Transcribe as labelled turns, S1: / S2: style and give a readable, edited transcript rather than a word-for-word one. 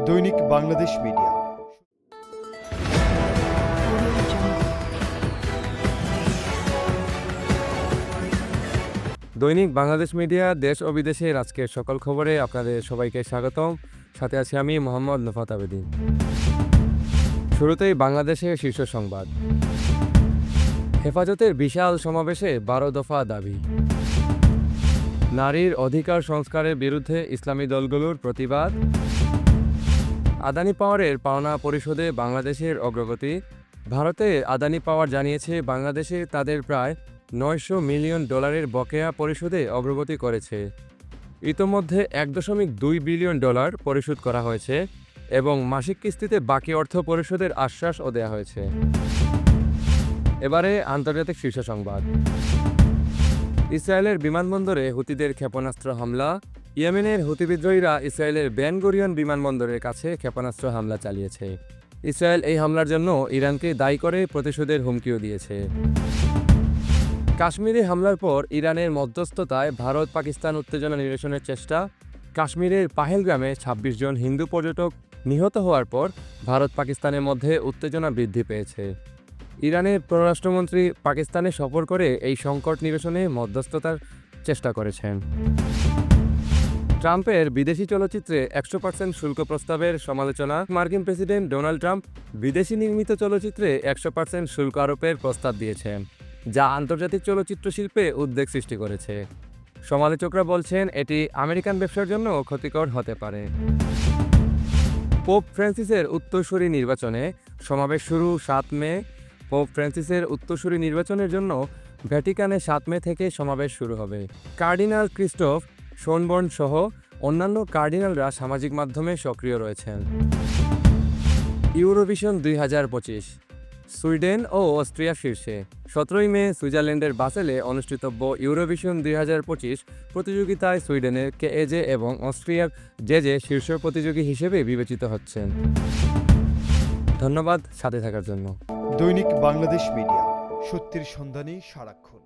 S1: দৈনিক বাংলাদেশ মিডিয়া।
S2: দৈনিক বাংলাদেশ মিডিয়া দেশ ও বিদেশের আজকের সকল খবরে আপনাদের সবাইকে স্বাগতম। সাথে আছি আমি মোহাম্মদ নফাত আবেদিন। শুরুতেই বাংলাদেশের শীর্ষ সংবাদ। হেফাজতের বিশাল সমাবেশে 12 দফা দাবি। নারীর অধিকার সংস্কারের বিরুদ্ধে ইসলামী দলগুলোর প্রতিবাদ। আদানি পাওয়ারের পাওনা পরিশোধে বাংলাদেশের অগ্রগতি। ভারতে আদানি পাওয়ার জানিয়েছে বাংলাদেশে তাদের প্রায় $900 মিলিয়ন বকেয়া পরিশোধে অগ্রগতি করেছে। ইতোমধ্যে $1.2 বিলিয়ন পরিশোধ করা হয়েছে এবং মাসিক কিস্তিতে বাকি অর্থ পরিশোধের আশ্বাসও দেওয়া হয়েছে। এবারে আন্তর্জাতিক শীর্ষ সংবাদ। ইসরায়েলের বিমানবন্দরে হুতিদের ক্ষেপণাস্ত্র হামলা। ইয়েমেনের হুতি বিদ্রোহীরা ইসরায়েলের বেন গুরিয়ন বিমানবন্দরের কাছে ক্ষেপণাস্ত্র হামলা চালিয়েছে। ইসরায়েল এই হামলার জন্য ইরানকে দায়ী করে প্রতিশোধের হুমকিও দিয়েছে। কাশ্মীরে হামলার পর ইরানের মধ্যস্থতায় ভারত পাকিস্তান উত্তেজনা নিরসনের চেষ্টা। কাশ্মীরের পাহেলগ্রামে 26 জন হিন্দু পর্যটক নিহত হওয়ার পর ভারত পাকিস্তানের মধ্যে উত্তেজনা বৃদ্ধি পেয়েছে। ইরানের পররাষ্ট্রমন্ত্রী পাকিস্তানে সফর করে এই সংকট নিরসনে মধ্যস্থতার চেষ্টা করেছেন। ট্রাম্পের বিদেশি চলচ্চিত্রে 100% শুল্ক প্রস্তাবের সমালোচনা। মার্কিন প্রেসিডেন্ট ডোনাল্ড ট্রাম্প বিদেশি নির্মিত চলচ্চিত্রে 100% শুল্ক আরোপের প্রস্তাব দিয়েছেন, যা আন্তর্জাতিক চলচ্চিত্র শিল্পে উদ্বেগ সৃষ্টি করেছে। সমালোচকরা বলছেন এটি আমেরিকান ব্যবসার জন্য ক্ষতিকর হতে পারে। পোপ ফ্রান্সিসের উত্তরসূরি নির্বাচনে সমাবেশ শুরু 7 মে। পোপ ফ্রান্সিসের উত্তরসূরি নির্বাচনের জন্য ভ্যাটিকানে 7 মে থেকে সমাবেশ শুরু হবে। কার্ডিনাল ক্রিস্টোফ শোনবর্ন সহ অন্যান্য কার্ডিনালরা সামাজিক মাধ্যমে সক্রিয় রয়েছেন। ইউরোভিশন 2025, সুইডেন ও অস্ট্রিয়া শীর্ষে। 17 মে সুইজারল্যান্ডের বাসেলে অনুষ্ঠিতব্য ইউরোভিশন 2025 প্রতিযোগিতায় সুইডেনের কেএজে এবং অস্ট্রিয়ার জেজে শীর্ষ প্রতিযোগী হিসেবে বিবেচিত হচ্ছেন। ধন্যবাদ সাথে থাকার জন্য।
S1: দৈনিক বাংলাদেশ মিডিয়া, সত্যের সন্ধানে সারাক্ষণ।